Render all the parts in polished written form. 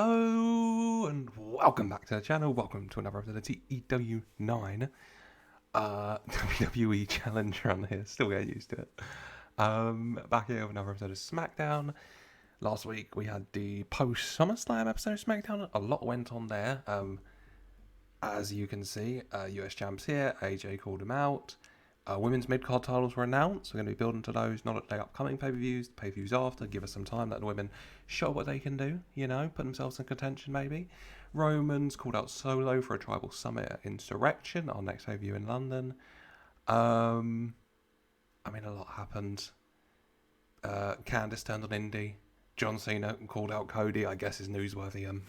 Hello and welcome back to the channel. Welcome to another episode of TEW IX. WWE Challenge Run here. Still getting used to it. Back here with another episode of SmackDown. Last week we had the post SummerSlam episode of SmackDown. A lot went on there. As you can see, US champs here. AJ called him out. Women's Midcard titles were announced. We're going to be building to those, not at the upcoming pay-per-views, the pay-per-views after. Give us some time, let the women show what they can do, put themselves in contention maybe. Roman's called out Solo for a Tribal Summit Insurrection, our next pay-per-view in London. A lot happened. Candice turned on Indi. John Cena called out Cody, I guess is newsworthy.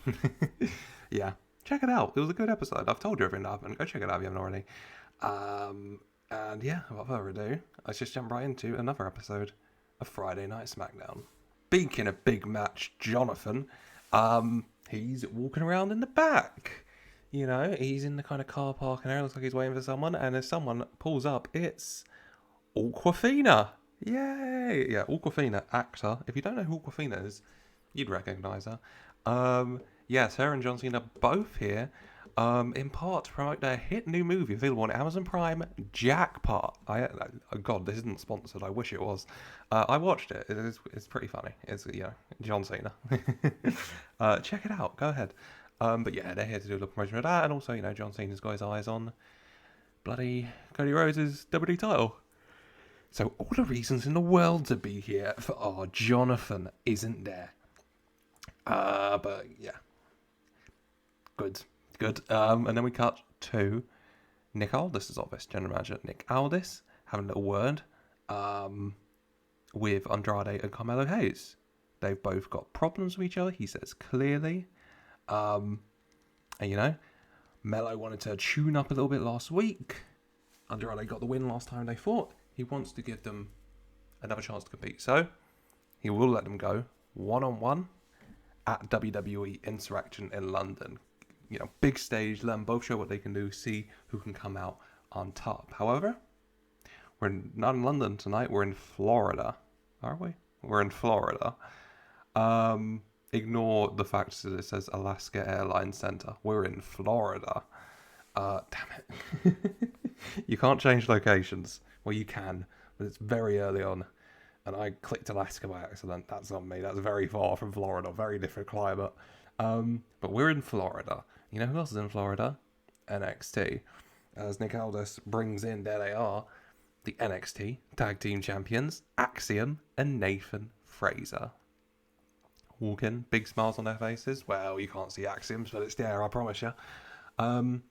Yeah, check it out. It was a good episode. I've told you everything that happened. Go check it out if you haven't already. And yeah, without further ado, let's just jump right into another episode of Friday Night SmackDown. Speaking of big match, Jonathan, he's walking around in the back. He's in the kind of car park and area, looks like he's waiting for someone, and as someone pulls up, it's Aquafina. Yay! Yeah, Aquafina, actor. If you don't know who Aquafina is, you'd recognise her. Yes, her and John Cena both here. In part to promote their hit new movie available on Amazon Prime, Jackpot. God, this isn't sponsored. I wish it was. I watched it. It's pretty funny. It's John Cena. Check it out. Go ahead. But yeah, they're here to do a little promotion of that, and also John Cena's got his eyes on bloody Cody Rhodes' WWE title. So all the reasons in the world to be here for our Jonathan isn't there. But yeah, good. And then we cut to Nick Aldis' office. General Manager Nick Aldis having a little word with Andrade and Carmelo Hayes. They've both got problems with each other, he says clearly. And Melo wanted to tune up a little bit last week. Andrade got the win last time they fought. He wants to give them another chance to compete. So he will let them go one-on-one at WWE Insurrection in London. Big stage, let them both show what they can do, see who can come out on top. However, we're not in London tonight, we're in Florida. Are we? We're in Florida. Ignore the fact that it says Alaska Airlines Center. We're in Florida. Damn it. You can't change locations. Well, you can, but it's very early on. And I clicked Alaska by accident. That's on me. That's very far from Florida. Very different climate. But we're in Florida. You know who else is in Florida? NXT. As Nick Aldis brings in, there they are, the NXT Tag Team Champions, Axiom and Nathan Fraser. Walk in, big smiles on their faces. Well, you can't see Axioms, but it's there, I promise you. And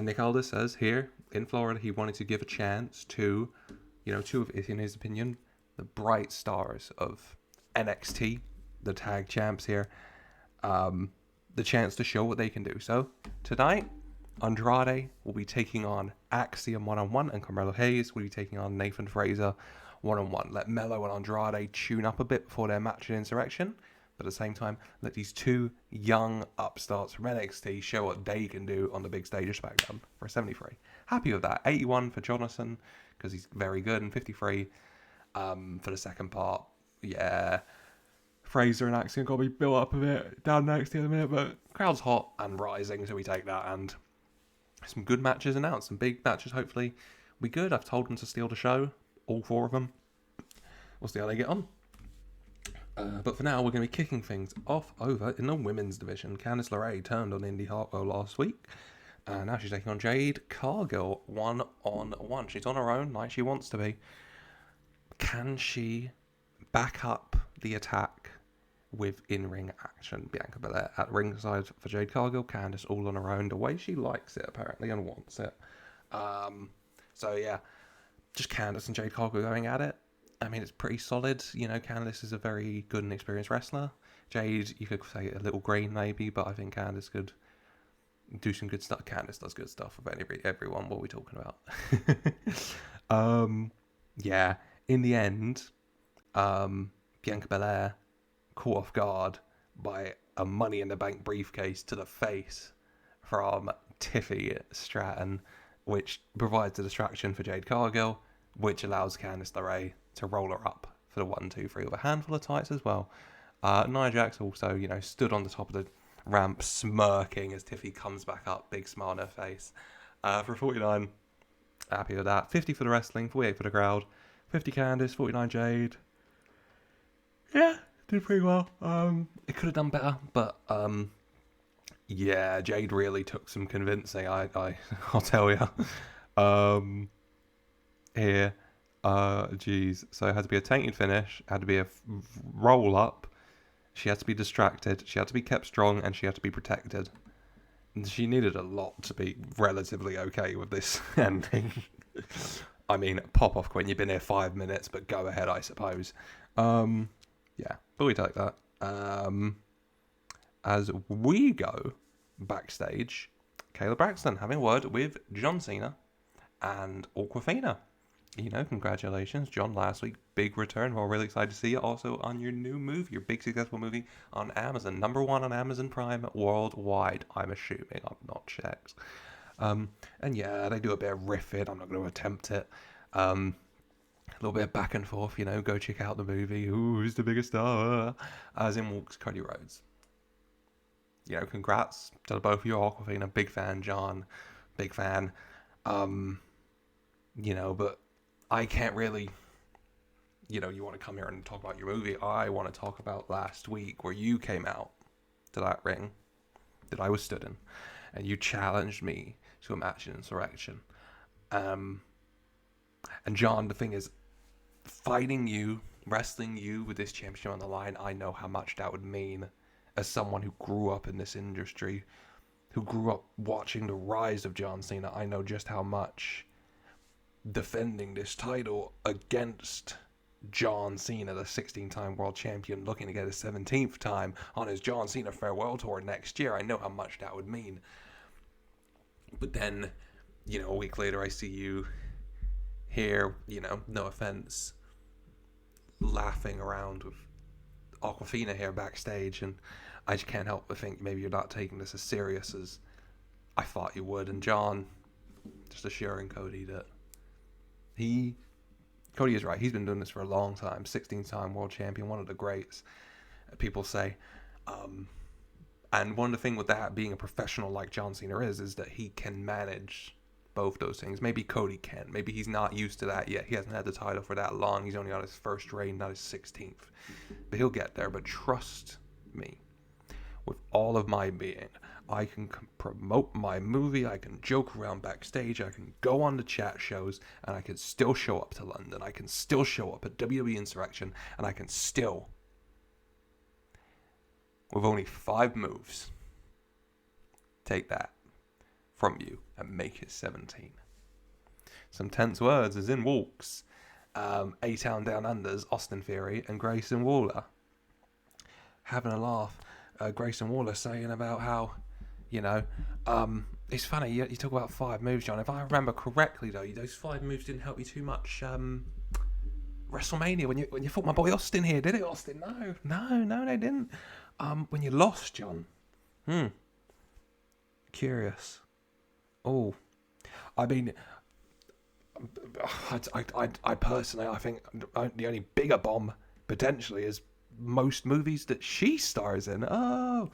Nick Aldis says here in Florida he wanted to give a chance to, two of, in his opinion, the bright stars of NXT, the tag champs here, the chance to show what they can do. So tonight, Andrade will be taking on Axiom one-on-one, and Carmelo Hayes will be taking on Nathan Fraser one-on-one. Let Melo and Andrade tune up a bit before their match in Insurrection, but at the same time, let these two young upstarts from NXT show what they can do on the big stage of SmackDown for a 73. Happy with that. 81 for Jonathan, because he's very good, and 53 for the second part. Yeah. Fraser and Axiom got to be built up a bit down next in a minute, but crowd's hot and rising, so we take that, and some good matches announced, some big matches hopefully be good. I've told them to steal the show, all four of them. We'll see how they get on. But for now, we're going to be kicking things off over in the women's division. Candice LeRae turned on Indi Hartwell last week, and now she's taking on Jade Cargill one-on-one. She's on her own, like she wants to be. Can she back up the attack with in-ring action? Bianca Belair at ringside for Jade Cargill, Candice all on her own, the way she likes it apparently and wants it. So yeah, just Candice and Jade Cargill going at it. I mean, it's pretty solid. Candice is a very good and experienced wrestler. Jade, you could say a little green maybe, but I think Candice could do some good stuff. Candice does good stuff with everyone. What are we talking about? Yeah, in the end, Bianca Belair caught off guard by a Money in the Bank briefcase to the face from Tiffy Stratton, which provides a distraction for Jade Cargill, which allows Candice LeRae to roll her up for the 1, 2, 3 with a handful of tights as well. Nia Jax also, stood on the top of the ramp smirking as Tiffy comes back up, big smile on her face. For 49, happy with that. 50 for the wrestling, 48 for the crowd. 50 Candice, 49 Jade. Yeah, did pretty well. It could have done better, but yeah, Jade really took some convincing. I'll tell you. Here, geez. So it had to be a tainted finish. Had to be a roll up. She had to be distracted. She had to be kept strong, and she had to be protected. And she needed a lot to be relatively okay with this ending. I mean, pop off, Quinn. You've been here 5 minutes, but go ahead, I suppose. Yeah, but we take that. As we go backstage, Kayla Braxton having a word with John Cena and Aquafina. Congratulations, John, last week. Big return. We're really excited to see you also on your new movie, your big successful movie on Amazon. #1 on Amazon Prime worldwide, I'm assuming. I've not checked. And yeah, they do a bit of riffing. I'm not going to attempt it. A little bit of back and forth, go check out the movie. Ooh, who's the biggest star? As in walks Cody Rhodes. Congrats to both of you, Aquafina. Big fan, John. Big fan. But I can't really, you want to come here and talk about your movie. I want to talk about last week where you came out to that ring that I was stood in, and you challenged me to a match in Insurrection. And John, the thing is, fighting you, wrestling you with this championship on the line, I know how much that would mean as someone who grew up in this industry, who grew up watching the rise of John Cena. I know just how much defending this title against John Cena, the 16-time world champion, looking to get his 17th time on his John Cena farewell tour next year. I know how much that would mean. But then, a week later, I see you here, no offense, laughing around with Aquafina here backstage, and I just can't help but think maybe you're not taking this as serious as I thought you would. And John, just assuring Cody that Cody is right. He's been doing this for a long time. 16-time world champion, one of the greats, people say. And one of the things with that, being a professional like John Cena is that he can manage both those things. Maybe Cody can. Maybe he's not used to that yet. He hasn't had the title for that long. He's only on his first reign, not his 16th. But he'll get there. But trust me, with all of my being, I can promote my movie, I can joke around backstage, I can go on the chat shows, and I can still show up to London. I can still show up at WWE Insurrection, and I can still, with only 5 moves, take that from you and make it 17. Some tense words as in walks A-Town Down Under's Austin Theory and Grayson Waller. Having a laugh. Grayson Waller saying about how, it's funny, you talk about 5 moves, John. If I remember correctly, though, those 5 moves didn't help you too much WrestleMania when you fought my boy Austin here, did it, Austin? No, they didn't. When you lost, John. Curious. Oh, I mean, I personally, I think the only bigger bomb potentially is most movies that she stars in. Oh,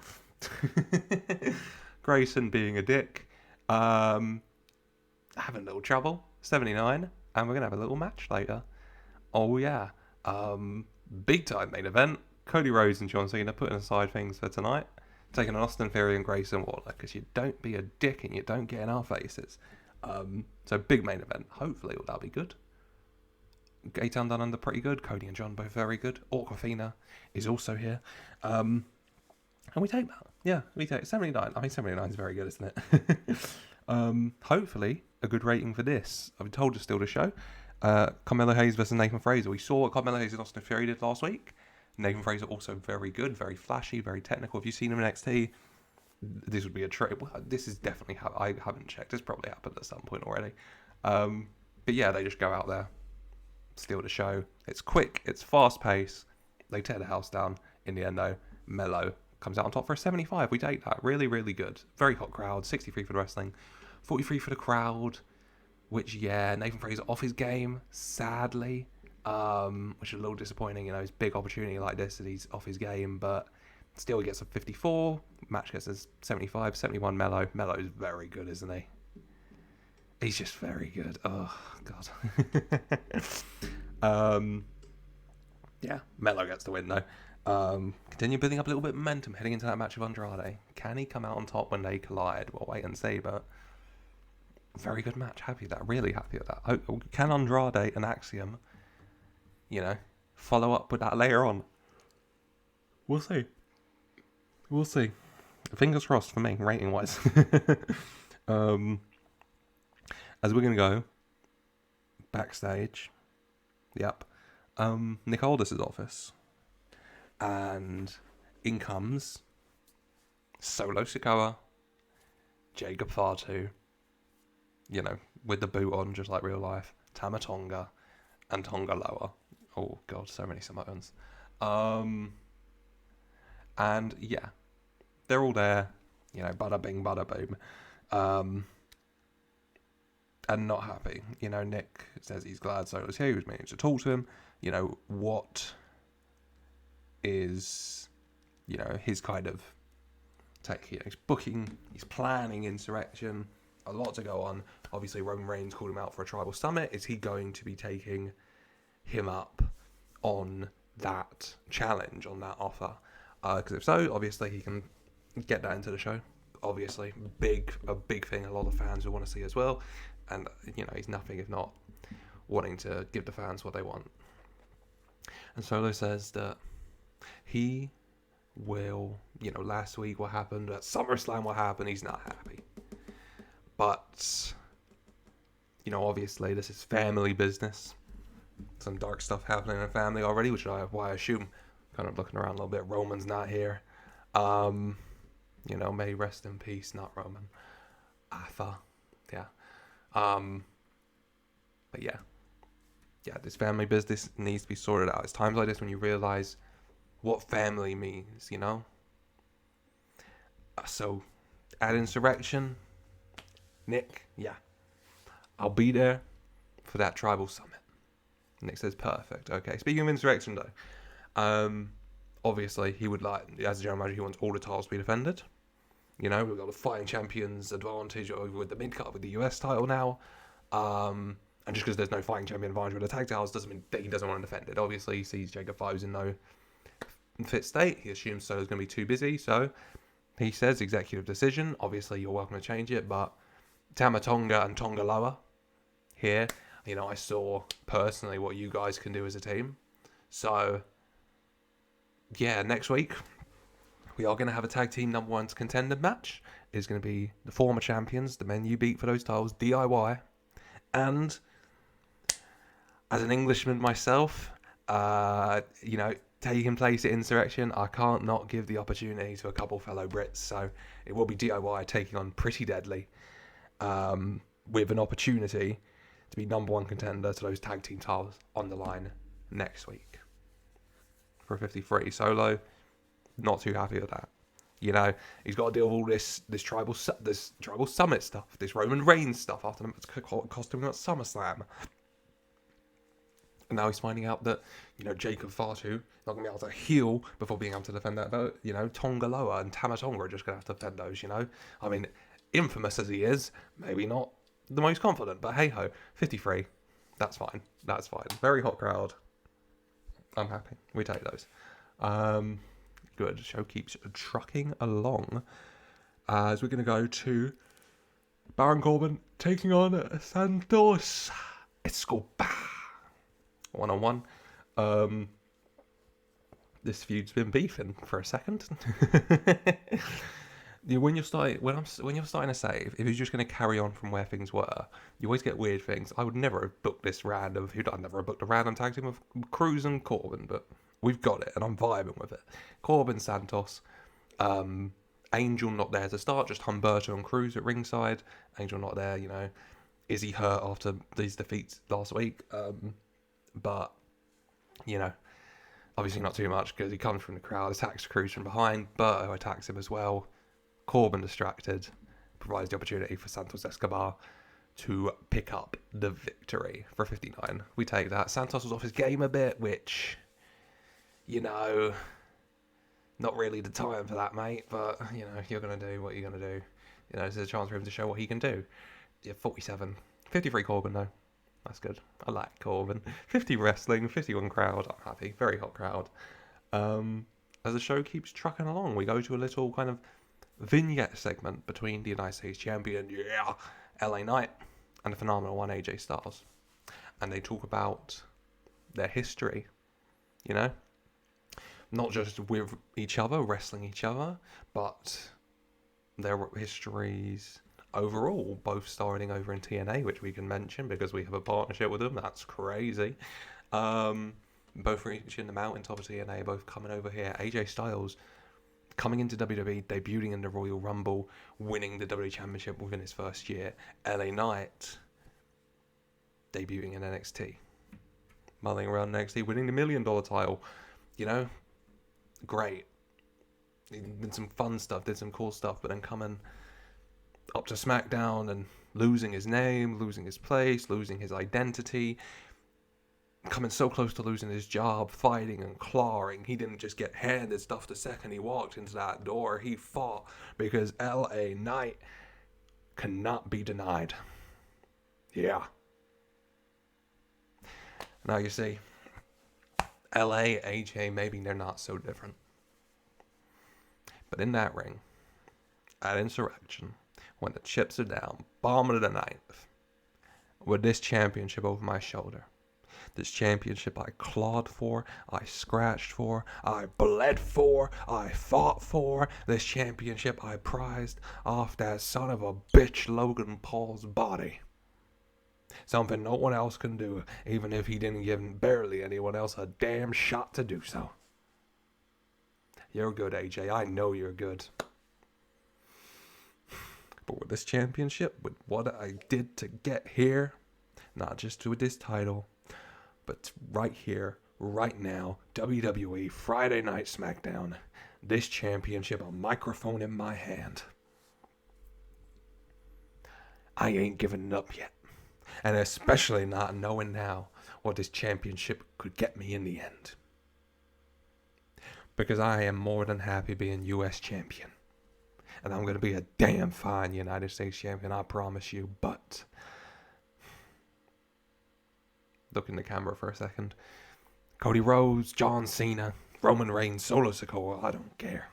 Grayson being a dick. Having a little trouble. 79, and we're gonna have a little match later. Oh yeah. Big time main event. Cody Rhodes and John Cena putting aside things for tonight, taking on Austin Theory and Grayson Waller, because you don't be a dick and you don't get in our faces. So big main event. Hopefully that'll be good. A-Town Down Under pretty good. Cody and John both very good. Aquafina is also here. And we take that. Yeah, we take 79. I think 79 is very good, isn't it? Hopefully a good rating for this. I've been told to steal the show. Carmelo Hayes versus Nathan Fraser. We saw what Carmelo Hayes and Austin Theory did last week. Nathan Fraser also very good, very flashy, very technical. If you've seen him in NXT, this would be a trip. Well, this is definitely how I haven't checked. It's probably happened at some point already. But yeah, they just go out there, steal the show. It's quick, it's fast paced. They tear the house down. In the end, though, Melo comes out on top for a 75. We take that. Really, really good. Very hot crowd. 63 for the wrestling, 43 for the crowd. Which, yeah, Nathan Fraser off his game, sadly. which is a little disappointing. You know, it's a big opportunity like this, and he's off his game, but still he gets a 54. Match gets a 75, 71 Melo. Melo's very good, isn't he? He's just very good. Oh, God. Yeah, Melo gets the win, though. Continue building up a little bit of momentum heading into that match with Andrade. Can he come out on top when they collide? We'll wait and see, but very good match. Happy with that. Really happy with that. Can Andrade and Axiom, you know, follow up with that later on? We'll see. We'll see. Fingers crossed for me, rating-wise. As we're going to go backstage, yep, Nick Aldis' office, and in comes Solo Sikoa, Jacob Fatu, you know, with the boot on, just like real life, Tama Tonga, and Tonga Loa. Oh, God, so many Samoans. And, yeah, they're all there, you know, bada bing, bada boom. And not happy. You know, Nick says he's glad Solo's here. He was meaning to talk to him. You know, what is, you know, his kind of take. You know, he's planning insurrection. A lot to go on. Obviously, Roman Reigns called him out for a tribal summit. Is he going to be taking him up on that challenge, on that offer? Because if so, obviously he can get that into the show. Obviously, a big thing a lot of fans will want to see as well. And, you know, he's nothing if not wanting to give the fans what they want. And Solo says that he will, you know, last week what happened, at SummerSlam what happened, he's not happy. But, you know, obviously this is family business. Some dark stuff happening in the family already, which is why I assume, kind of looking around a little bit, Roman's not here. You know, may rest in peace, not Roman. Arthur, yeah. But yeah, this family business needs to be sorted out. It's times like this when you realize what family means, you know? So, at Insurrection, Nick, yeah, I'll be there for that tribal summit. Nick says, perfect. Okay, speaking of Insurrection, though, obviously, he would like, as a general manager, he wants all the titles to be defended. You know, we've got the fighting champions advantage over with the Midcard with the US title now. And just because there's no fighting champion advantage with the tag titles doesn't mean that he doesn't want to defend it. Obviously, he sees Jacob Fatu's in no fit state. He assumes Solo's going to be too busy. So he says executive decision. Obviously, you're welcome to change it. But Tama Tonga and Tonga Loa here, you know, I saw personally what you guys can do as a team. So, yeah, next week, we are going to have a tag team number 1 contender match. It's going to be the former champions, the men you beat for those titles, DIY. And as an Englishman myself, you know, taking place at Insurrection, I can't not give the opportunity to a couple fellow Brits. So it will be DIY taking on Pretty Deadly with an opportunity to be number 1 contender to those tag team titles on the line next week for 53. Solo, not too happy with that. You know, he's got to deal with all this tribal summit stuff, this Roman Reigns stuff after the costume at SummerSlam. And now he's finding out that, you know, Jacob Fatu not going to be able to heal before being able to defend that. But, you know, Tonga Loa and Tama Tonga are just going to have to defend those, you know. I mean, infamous as he is, maybe not the most confident, but hey-ho, 53. That's fine. That's fine. Very hot crowd. I'm happy. We take those. Good. Show keeps trucking along. As we're going to go to Baron Corbin taking on Santos Escobar. 1-on-1. This feud's been beefing for a second. When you're starting a save, if you're just going to carry on from where things were, you always get weird things. I would never have booked this random feud. I'd never have booked a random tag team with Cruz and Corbin, but we've got it, and I'm vibing with it. Corbin, Santos, Angel not there to start, just Humberto and Cruz at ringside. Angel not there, you know. Is he hurt after these defeats last week? But, you know, obviously not too much because he comes from the crowd, attacks Cruz from behind. Berto attacks him as well. Corbin distracted, provides the opportunity for Santos Escobar to pick up the victory for 59. We take that. Santos was off his game a bit, which, not really the time for that, mate. But, you're going to do what you're going to do. This is a chance for him to show what he can do. Yeah, 47. 53 Corbin, though. That's good. I like Corbin. 50 wrestling, 51 crowd. I'm happy. Very hot crowd. As the show keeps trucking along, we go to a little kind of vignette segment between the United States Champion, LA Knight, and the phenomenal one, AJ Styles. And they talk about their history, not just with each other, wrestling each other, but their histories overall, both starting over in TNA, which we can mention because we have a partnership with them. That's crazy. Both reaching the mountaintop of TNA, both coming over here. AJ Styles coming into WWE, debuting in the Royal Rumble, winning the WWE Championship within his first year. LA Knight debuting in NXT, mulling around NXT, winning the $1 million title. Great. Did some fun stuff, did some cool stuff, but then coming up to SmackDown and losing his name, losing his place, losing his identity, coming so close to losing his job, fighting and clawing. He didn't just get handed stuff the second he walked into that door. He fought because LA Knight cannot be denied. Yeah. Now you see, LA, AJ, maybe they're not so different. But in that ring, at Insurrection, when the chips are down, bottom of the ninth, with this championship over my shoulder, this championship I clawed for, I scratched for, I bled for, I fought for, this championship I prized off that son of a bitch Logan Paul's body. Something no one else can do, even if he didn't give barely anyone else a damn shot to do so. You're good, AJ. I know you're good. But with this championship, with what I did to get here, not just with this title, but right here, right now, WWE Friday Night SmackDown, this championship, a microphone in my hand. I ain't giving it up yet. And especially not knowing now what this championship could get me in the end. Because I am more than happy being US champion. And I'm going to be a damn fine United States champion, I promise you. But look in the camera for a second. Cody Rhodes, John Cena, Roman Reigns, Solo Sikoa, I don't care.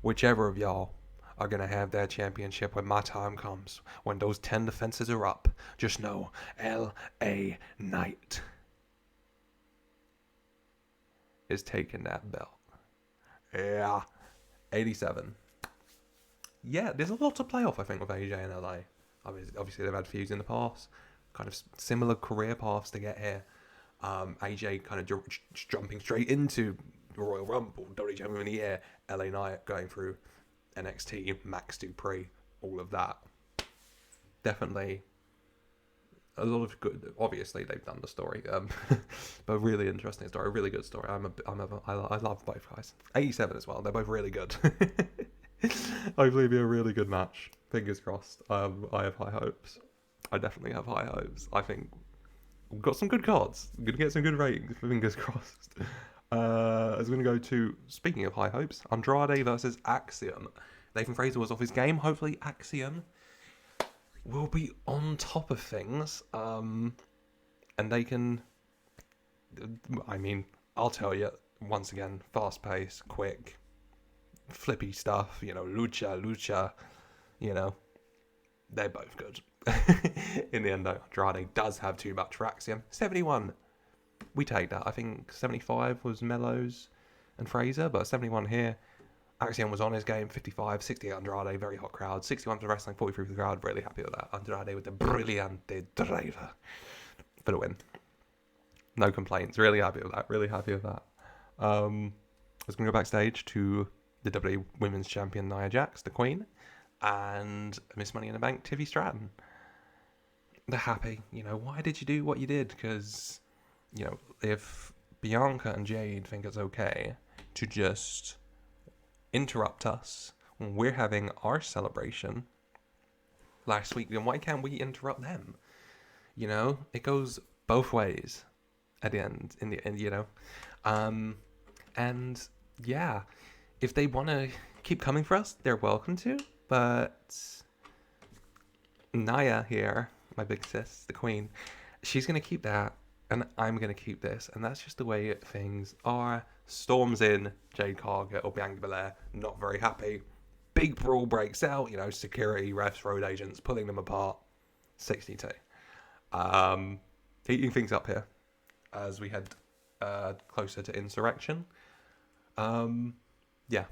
Whichever of y'all are going to have that championship when my time comes, when those 10 defenses are up, just know LA Knight is taking that belt. Yeah. 87. Yeah, there's a lot to play off, I think, with AJ and LA. Obviously, they've had feuds in the past, kind of similar career paths to get here. AJ kind of jumping straight into the Royal Rumble, WWE Champion of the Year. LA Knight going through NXT, Max Dupree, all of that. Definitely a lot of good. Obviously, they've done the story, but really interesting story, really good story. I love both guys. 87 as well. They're both really good. Hopefully, it'll be a really good match. Fingers crossed. I have high hopes. I definitely have high hopes. I think we've got some good cards. We're gonna get some good ratings. Fingers crossed. I was going to go to, speaking of high hopes, Andrade versus Axiom. Nathan Fraser was off his game. Hopefully Axiom will be on top of things. And they can, I'll tell you, once again, fast-paced, quick, flippy stuff, lucha, they're both good. In the end, though, Andrade does have too much for Axiom. 71. We take that. I think 75 was Mellows and Fraser, but 71 here. Axiom was on his game. 55, 68 Andrade, very hot crowd. 61 for wrestling, 43 for the crowd. Really happy with that. Andrade with the Brillante Driver for the win. No complaints. Really happy with that. I was going to go backstage to the WWE Women's Champion Nia Jax, the Queen, and Miss Money in the Bank, Tiffy Stratton. They're happy. Why did you do what you did? Because if Bianca and Jade think it's okay to just interrupt us when we're having our celebration, last week, then why can't we interrupt them? You know, it goes both ways at the end, in the end, you know. And yeah, if they want to keep coming for us, they're welcome to. But Naya here, my big sis, the queen, she's going to keep that, and I'm going to keep this. And that's just the way things are. Storms in, Jade Cargill or Bianca Belair, not very happy. Big brawl breaks out, you know, security, refs, road agents, pulling them apart. 62. Heating things up here as we head closer to Insurrection. Yeah.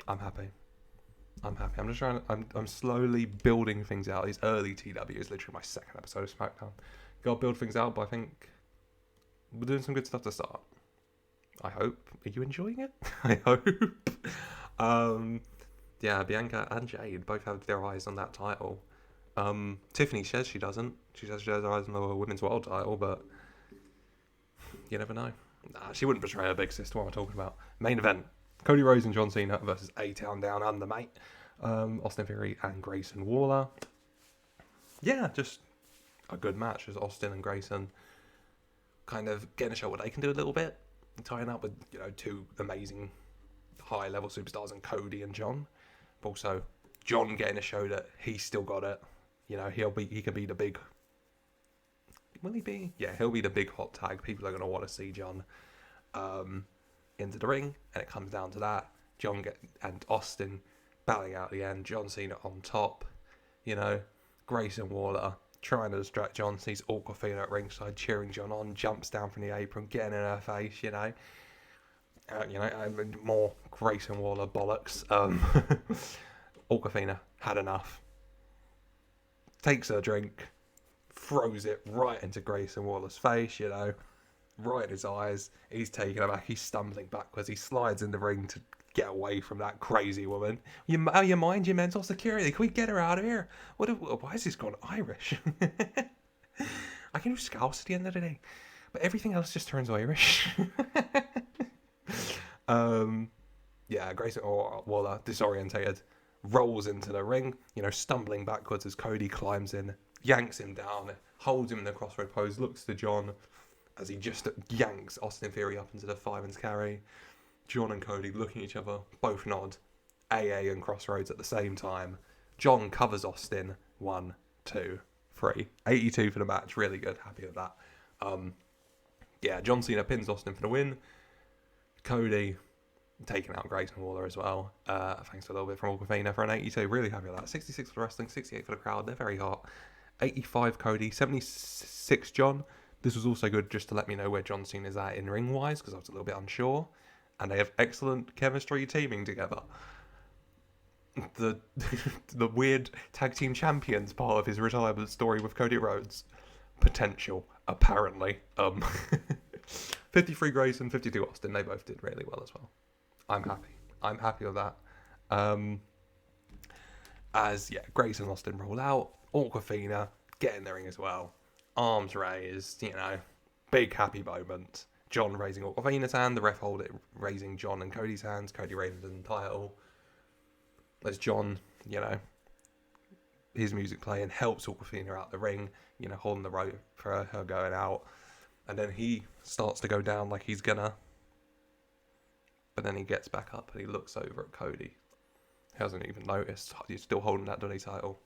I'm happy. I'm just trying to, I'm slowly building things out. These early TW is literally my second episode of SmackDown. Gotta build things out, but I think we're doing some good stuff to start. I hope. Are you enjoying it? I hope. Yeah, Bianca and Jade both have their eyes on that title. Tiffany says she doesn't. She says she has her eyes on the Women's World title, but you never know. Nah, she wouldn't betray her big sister. What am I talking about? Main event. Cody Rhodes and John Cena versus A-Town Down Under, mate. Austin Theory and Grayson Waller. Yeah, just a good match as Austin and Grayson kind of getting to show what they can do a little bit. Tying up with, you know, two amazing high-level superstars and Cody and John. But also John getting to show that he's still got it. You know, he can be the big... Will he be? Yeah, he'll be the big hot tag. People are going to want to see John into the ring, and it comes down to that. John and Austin battling out at the end. John Cena on top. You know, Grayson Waller trying to distract John. Sees Aquafina at ringside cheering John on. Jumps down from the apron, getting in her face. You know, more Grayson Waller bollocks. Aquafina had enough. Takes her drink, throws it right into Grayson Waller's face, you know, right in his eyes. He's taken aback, he's stumbling backwards, he slides in the ring to get away from that crazy woman. You mind your mental security? Can we get her out of here? Why is this gone Irish? I can do Scouse at the end of the day, but everything else just turns Irish. Yeah, Grayson Waller, disorientated, rolls into the ring, you know, stumbling backwards as Cody climbs in, yanks him down, holds him in the crossroad pose, looks to John as he just yanks Austin Theory up into the fireman's carry. John and Cody looking at each other, both nod, AA and crossroads at the same time. John covers Austin, 1, 2, 3. 82 for the match, really good, happy with that. Yeah, John Cena pins Austin for the win. Cody taking out Grayson Waller as well. Thanks to a little bit from Aquafina for an 82. Really happy with that. 66 for the wrestling, 68 for the crowd. They're very hot. 85 Cody, 76 John. This was also good just to let me know where John Cena is at in ring wise, because I was a little bit unsure. And they have excellent chemistry teaming together. The weird tag team champions part of his retirement story with Cody Rhodes. Potential, apparently. 53 Grayson, 52 Austin. They both did really well as well. I'm happy. I'm happy with that. Grayson and Austin roll out. Aquafina get in the ring as well. Arms raised, you know, big happy moment. John raising Aquafina's hand. The ref hold it, raising John and Cody's hands. Cody raising the title. As John, you know, his music playing helps Aquafina out the ring, you know, holding the rope for her going out. And then he starts to go down like he's gonna. But then he gets back up and he looks over at Cody. He hasn't even noticed. He's still holding that WWE title.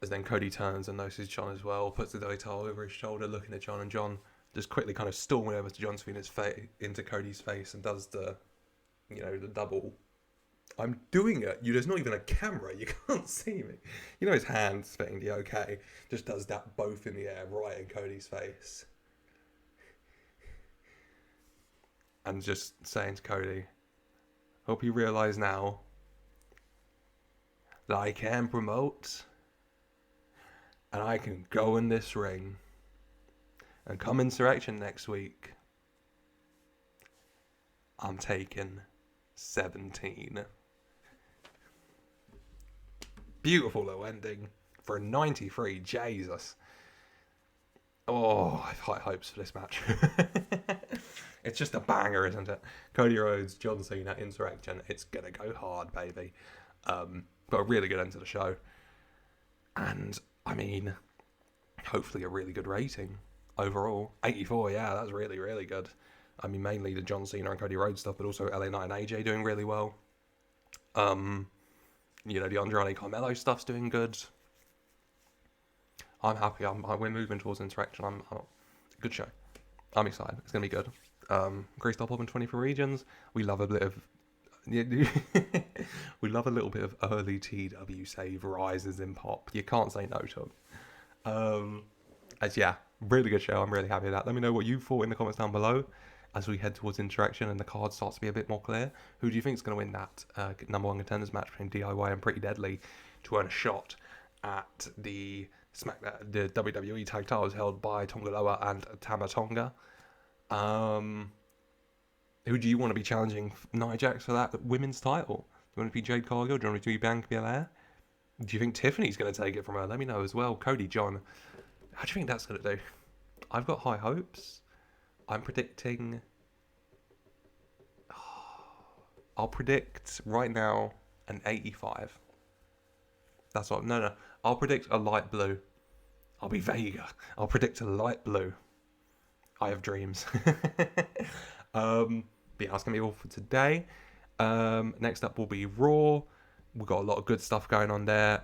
As then Cody turns and notices John as well, puts the WWE title over his shoulder, looking at John, and John just quickly kind of storming over to John Cena's face, into Cody's face, and does the, you know, the double. I'm doing it. There's not even a camera. You can't see me. You know his hands fitting the okay. Just does that both in the air, right in Cody's face. And just saying to Cody, hope you realise now that I can promote and I can go in this ring and come Insurrection next week. I'm taking 17. Beautiful little ending for a 93. Jesus. Oh, I've high hopes for this match. It's just a banger, isn't it? Cody Rhodes, John Cena, Insurrection. It's gonna go hard, baby. But a really good end to the show. And, I mean, hopefully a really good rating overall. 84, yeah, that's really, really good. I mean, mainly the John Cena and Cody Rhodes stuff, but also LA Knight and AJ doing really well. You know, the Andrade Carmelo stuff's doing good. I'm happy. We're moving towards Insurrection. Good show. I'm excited. It's gonna be good. Grease Top Pop in 24 regions. We love a bit of. We love a little bit of early TW save rises in pop. You can't say no to them. Yeah, really good show. I'm really happy with that. Let me know what you thought in the comments down below as we head towards Interaction and the card starts to be a bit more clear. Who do you think is going to win that number one contenders match between DIY and Pretty Deadly to earn a shot at the WWE tag titles held by Tonga Loa and Tama Tonga? Who do you want to be challenging Nia Jax for that women's title? Do you want it to be Jade Cargill? Do you want it to be Bianca Belair? Do you think Tiffany's going to take it from her? Let me know as well. Cody, John, how do you think that's going to do? I've got high hopes. I'm predicting... I'll predict right now an 85. That's what... No. I'll predict a light blue. I'll be Vega. I'll predict a light blue. I have dreams. But yeah, that's going to be all for today. Next up will be Raw. We've got a lot of good stuff going on there.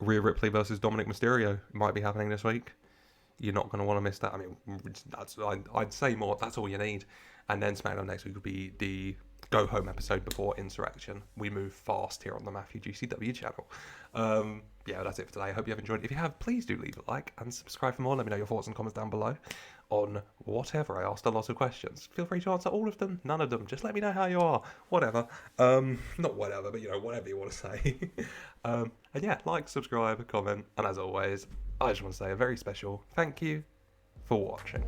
Rhea Ripley versus Dominic Mysterio might be happening this week. You're not going to want to miss that. I mean, I'd say more. That's all you need. And then SmackDown next week will be the go home episode before Insurrection. We move fast here on the Matthew GCW channel. Yeah, that's it for today. I hope you have enjoyed. If you have, please do leave a like and subscribe for more. Let me know your thoughts and comments down below on whatever. I asked a lot of questions. Feel free to answer all of them, none of them. Just let me know how you are. Whatever. Not whatever, but you know, whatever you want to say. And yeah, like, subscribe, comment, and as always, I just want to say a very special thank you for watching.